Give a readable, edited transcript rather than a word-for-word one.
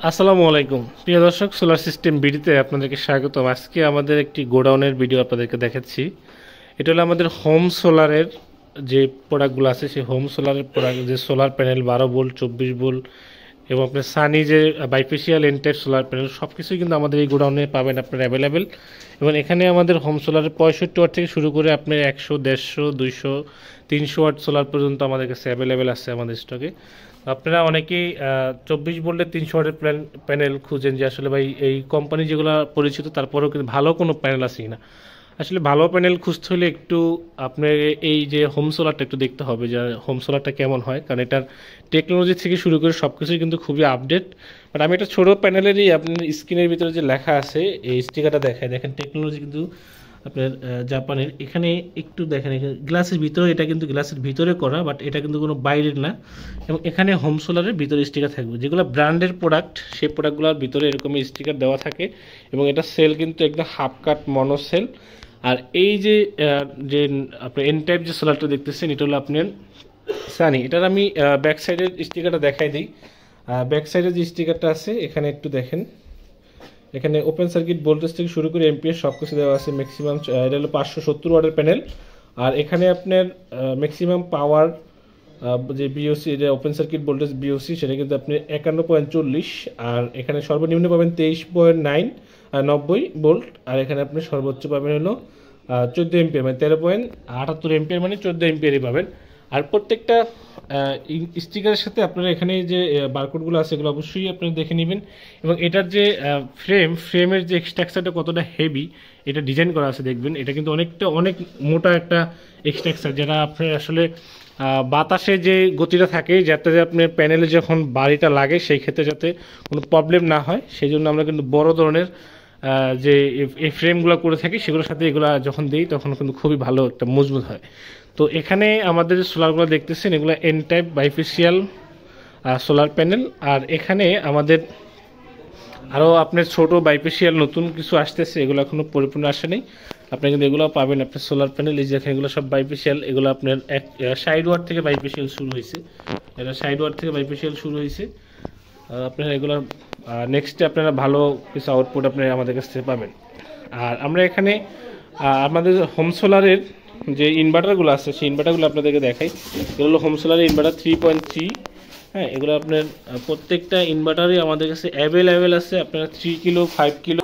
আসসালামু আলাইকুম প্রিয় দর্শক, সোলার সিস্টেম বিডিতে আপনাদেরকে স্বাগতম। আজকে আমাদের একটি গোডাউনের ভিডিও আপনাদেরকে দেখাচ্ছি। এটা হলো আমাদের হোম সোলারের যে প্রোডাক্টগুলো আছে, সেই হোম সোলারের প্রোডাক্ট, যে সোলার প্যানেল 12 ভোল্ট, 24 ভোল্ট এবং আপনার সানি যে বাইফেশিয়াল এনটাইপ সোলার প্যানেল, সব কিছুই কিন্তু আমাদের এই গোডাউনে পাবেন আপনার অ্যাভেলেবেল। এবং এখানে আমাদের হোম সোলারের 65 ওয়াট থেকে শুরু করে আপনার 100, 150, 200, 300 ওয়াট সোলার পর্যন্ত আমাদের কাছে অ্যাভেলেবেল আছে আমাদের স্টকে। আপনারা অনেকেই 24 ভোল্টের 300 ওয়াটের প্যানেল খুঁজেন, যে আসলে ভাই এই কোম্পানি যেগুলো পরিচিত তারপরেও কিন্তু ভালো কোনো প্যানেল আছে না। আসলে ভালো প্যানেল খুঁজতে হলে একটু আপনার এই যে হোম সোলারটা একটু দেখতে হবে, যে হোম সোলারটা কেমন হয়, কারণ এটার টেকনোলজি থেকে শুরু করে সব কিছুই কিন্তু খুবই আপডেট। বাট আমি একটা ছোটো প্যানেলেরই আপনার স্ক্রিনের ভিতরে যে লেখা আছে এই স্টিকারটা দেখায়, দেখেন টেকনোলজি কিন্তু আপনার জাপানের। এখানে একটু দেখেন, এখানে গ্লাসের ভিতরে, এটা কিন্তু গ্লাসের ভিতরে করা, বাট এটা কিন্তু কোনো বাইরের না। এবং এখানে হোম সোলারের ভিতরে স্টিকার থাকবে, যেগুলো ব্র্যান্ডের প্রোডাক্ট সেই প্রোডাক্টগুলোর ভিতরে এরকমই স্টিকার দেওয়া থাকে। এবং এটা সেল কিন্তু একদম হাফ কাট মনো সেল। আর এই যে যে আপনার এন টাইপ যে সোলারটা দেখতেছেন, এটা হলো আপনার সানি। এটার আমি ব্যাক সাইডের স্টিকারটা দেখাই দিই। ব্যাক সাইডের যে স্টিকারটা আছে এখানে একটু দেখেন, এখানে ওপেন সার্কিট ভোল্টেজ থেকে শুরু করে এমপিএস সব কিছু দেওয়া আছে। ম্যাক্সিমাম এটা হলো 570 ওয়াটের প্যানেল। আর এখানে আপনার ম্যাক্সিমাম পাওয়ার যে বিওসি, এটা ওপেন সার্কিট ভোল্টেজ বিওসি, সেটা কিন্তু আপনি 51.40। আর এখানে সর্বনিম্ন পাবেন 23.9 90 ভোল্ট। আর এখানে আপনি সর্বোচ্চ পাবেন হলো 14 এমপিয়ার, মানে 13.78 এমপিয়ার, মানে 14 এমপিয়ারই পাবেন। আর প্রত্যেকটা স্টিকারের সাথে আপনারা এখানে যে বারকোডগুলো আছে এগুলো অবশ্যই আপনারা দেখে নেবেন। এবং এটার যে ফ্রেমের যে স্ট্রাকচারটা কতটা হেভি এটা ডিজাইন করা আছে দেখবেন। এটা কিন্তু অনেক মোটা একটা স্ট্রাকচার, যেটা আপনার আসলে বাতাসে যে গতিটা থাকে, যাতে আপনার প্যানেলে যখন বাড়িটা লাগে সেই ক্ষেত্রে যাতে কোনো প্রবলেম না হয়, সেই জন্য আমরা কিন্তু বড় ধরনের যে এই ফ্রেমগুলো করে থাকি, সেগুলোর সাথে এগুলো যখন দিই তখন কিন্তু খুবই ভালো একটা মজবুত হয়। তো এখানে আমাদের যে সোলারগুলো দেখতেছেন এগুলো N type bifacial solar panel. আর এখানে আমাদের আরও আপনার ছোট বাইফেশিয়াল নতুন কিছু আসতেছে, এগুলো এখনও পরিপূর্ণ আসে নেই। আপনি কিন্তু এগুলো পাবেন আপনার সোলার প্যানেল। এই যে এখানে এগুলো সব বাইফেশিয়াল, এগুলো আপনার 60 ওয়াট থেকে বাইফেশিয়াল শুরু হয়েছে। এটা 60 ওয়াট থেকে বাইফেশিয়াল শুরু হয়েছে। আপনারা এগুলো নেক্সটে আপনারা ভালো কিছু আউটপুট আপনারা আমাদের কাছ থেকে পাবেন। আর আমরা এখানে আমাদের হোম সোলারের যে ইনভার্টারগুলো আছে সেই ইনভার্টারগুলো আপনাদেরকে দেখাই। এগুলো হোম সোলারের ইনভার্টার 3.3। হ্যাঁ, এগুলো আপনার প্রত্যেকটা ইনভার্টারই আমাদের কাছে অ্যাভেলেবেল আছে। আপনারা 3 কিলো, 5 কিলো